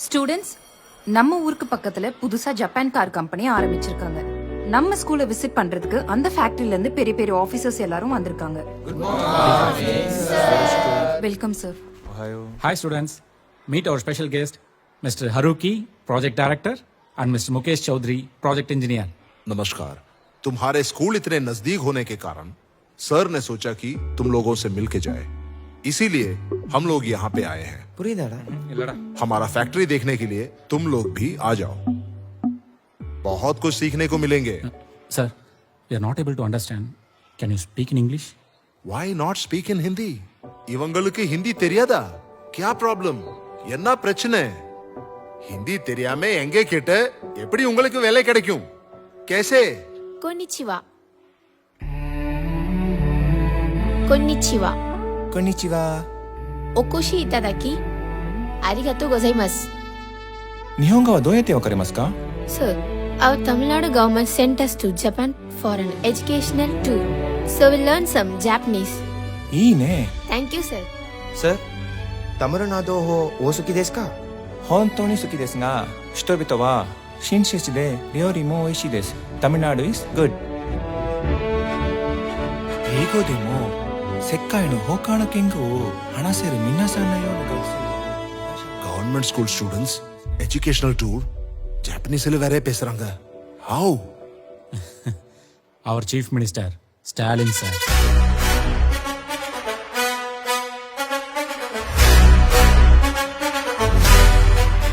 Students, நம்ம ஊருக்கு பக்கத்துல புதுசா ஜப்பான் கார் கம்பெனி ஆரம்பிச்சிருக்காங்க. நம்ம ஸ்கூலை விசிட் பண்றதுக்கு அந்த ஃபேக்டரியில இருந்து பெரிய பெரிய ஆபீசர்ஸ் எல்லாரும் வந்திருக்காங்க. Welcome sir. Hi students, meet our special guest, Mr. Haruki, Project Director, and Mr. Mukesh Chaudhary, Project Engineer. नमस्कार। तुम्हारे स्कूल इतने नजदीक होने के कारण सर ने सोचा कि तुम लोगों से मिल के जाए, इसीलिए हम लोग यहाँ पे आए हैं। हमारा फैक्ट्री देखने के लिए तुम लोग भी आ जाओ, बहुत कुछ सीखने को मिलेंगे। Sir, we are not able to understand. Can you speak in English? Why not speak in Hindi? இவங்களுக்கு ஹிந்தி தெரியாதா? क्या प्रॉब्लम? என்ன பிரச்சனை? ஹிந்தி தெரியாம எங்க கேட்ட எப்படி உங்களுக்கு வேலை கிடைக்கும்? कैसे? Konnichiwa. Konnichiwa. Konnichiwa. Okoshi itadaki arigatou gozaimasu. 日本語はどうやってわかりますか? Sir, our Tamil Nadu government sent us to Japan for an educational tour. So we'll learn some Japanese. いいね。Thank you, sir. Sir, タミルナド語お好きですか? 本当に好きですが、人々は親切で料理も美味しいです。タミルナド is good。英語でも世界の他の言語を話せる皆さんのような学生。गवर्नमेंट school students educational tour Japanese வேற பேசுறாங்க. How? Our Chief Minister, Stalin sir.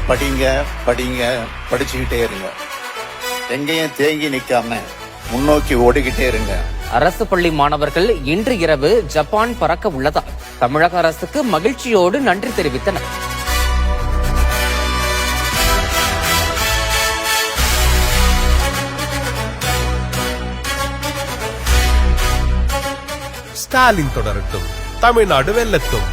படிங்க படிங்க படிச்சுக்கிட்டே இருங்க. எங்கேயும் தேங்கி நிக்காம முன்னோக்கி ஓடிக்கிட்டே இருங்க. அரசு பள்ளி மாணவர்கள் இன்று இரவு ஜப்பான் பறக்க உள்ளதால் தமிழக அரசுக்கு மகிழ்ச்சியோடு நன்றி தெரிவித்தனர். ஸ்டாலின் தொடரட்டும், தமிழ்நாடு வெல்லட்டும்.